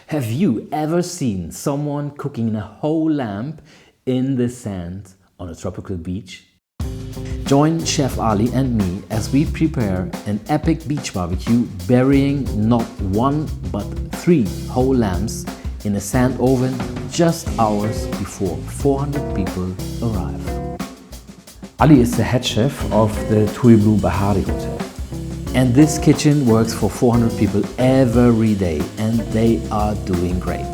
Have you ever seen someone cooking a whole lamb in the sand on a tropical beach? Join Chef Ali and me as we prepare an epic beach barbecue burying not one but 3 whole lambs in a sand oven just hours before 400 people arrive. Ali is the head chef of the Tui Blue Bahari Hotel. And this kitchen works for 400 people every day and they are doing great.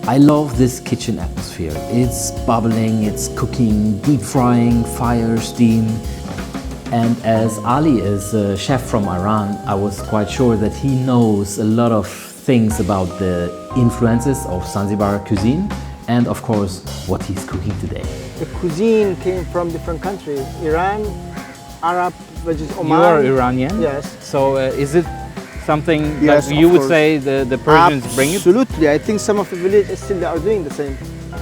I love this kitchen atmosphere. It's bubbling, it's cooking, deep frying, fire, steam. And as Ali is a chef from Iran, I was quite sure that he knows a lot of things about the influences of Zanzibar cuisine and of course what he's cooking today. The cuisine came from different countries, Iran, Arab, which is Oman. You are Iranian? Yes. So is it something Yes, that you of would course. say the Persians bring it? Absolutely. I think some of the villages still are doing the same.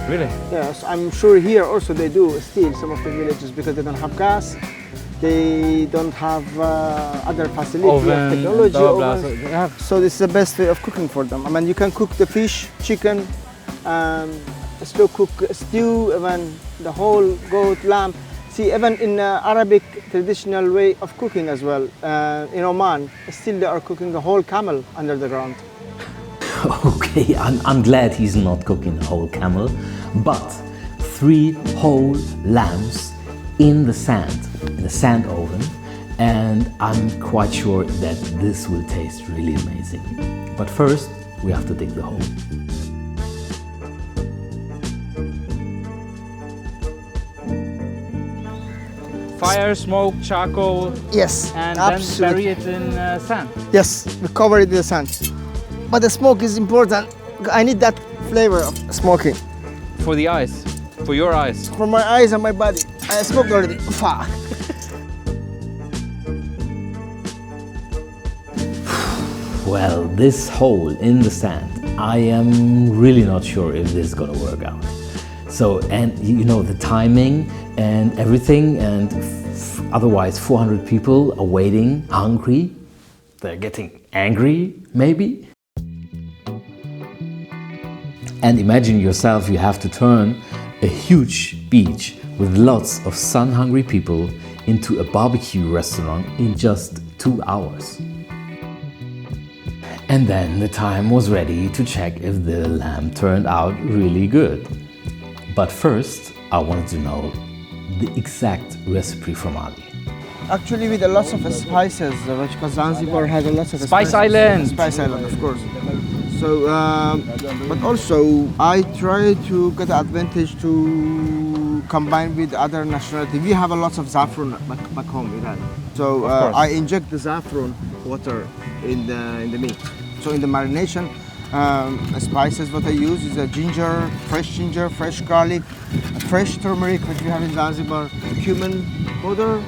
Really? Yes, I'm sure here also they do still some of the villages because they don't have gas, they don't have other facilities, Oven, technology. blah, blah, ovens. so they have. So this is the best way of cooking for them. I mean, you can cook the fish, chicken, slow cook stew, even the whole goat, lamb. See, even in Arabic traditional way of cooking as well, in Oman, still they are cooking the whole camel under the ground. Okay, I'm glad he's not cooking a whole camel, but 3 whole lambs in the sand oven, and I'm quite sure that this will taste really amazing. But first, we have to dig the hole. Fire, smoke, charcoal, Yes, and absolutely. then bury it in sand. Yes, we cover it in the sand. But the smoke is important. I need that flavor of smoking. For the eyes, for your eyes. For my eyes and my body. I smoked already. Fuck. Well, this hole in the sand, I am really not sure if this is gonna work out. So, and you know, the timing and everything, and otherwise 400 people are waiting, hungry, they're getting angry, maybe. And imagine yourself, you have to turn a huge beach with lots of sun-hungry people into a barbecue restaurant in just 2 hours. And then the time was ready to check if the lamb turned out really good. But first, I wanted to know the exact recipe from Ali. Actually, with a lot of spices, because Zanzibar has a lot of Spice Island. Spice Island, of course. So, but also I try to get the advantage to combine with other nationality. We have a lot of saffron back home in Iran. So I inject the saffron water in the meat. So in the marination, spices what I use is a ginger, fresh garlic, fresh turmeric which we have in Zanzibar, cumin powder,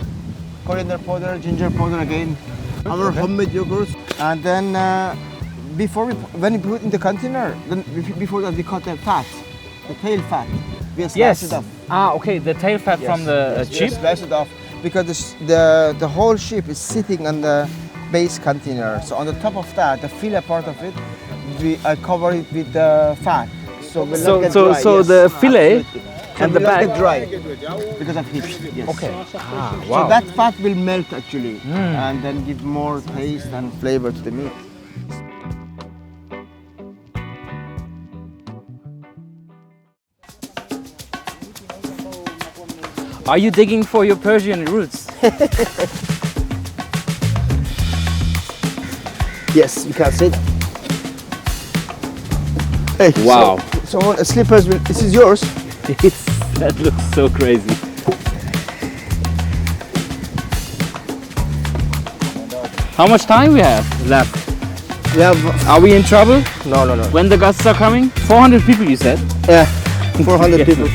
coriander powder, ginger powder again, our homemade yogurt, and then when we put in the container, then before that we cut the fat, the tail fat. We slice it off. Ah, okay, the tail fat from the We sheep. slice it off because the whole sheep is sitting on the base container. So on the top of that, the fillet part of it, I cover it with the fat. So will not get dry. So yes. the fillet Absolutely. So and the will not back. get dry because of heat. Yes. Okay. Ah, So wow. that fat will melt actually, and then give more taste and flavor to the meat. Are you digging for your Persian roots? Yes, you can see that. Hey, Wow. So slippers. This is yours. That looks so crazy. How much time we have left? We have Are we in trouble no. when the guests are coming? 400 people, you said? Yeah, 400 people.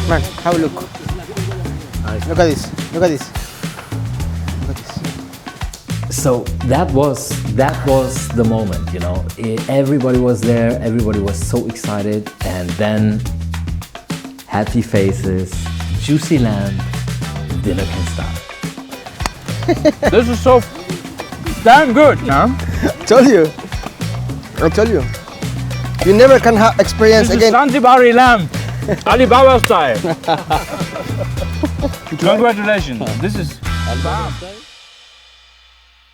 Man, have a look. Look at this. Look at this. Look at this. So that was the moment, you know. Everybody was there, everybody was so excited, And then happy faces, juicy lamb, dinner can start. This is so damn good, huh? Told you. I told you. You never can experience This is again. Zanzibari lamb, Alibaba style. Congratulations. This is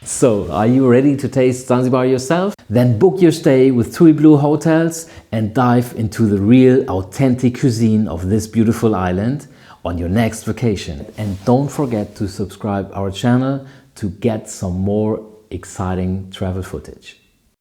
So, are you ready to taste Zanzibar yourself? Then book your stay with TUI Blue Hotels and dive into the real, authentic cuisine of this beautiful island on your next vacation. And don't forget to subscribe our channel to get some more exciting travel footage.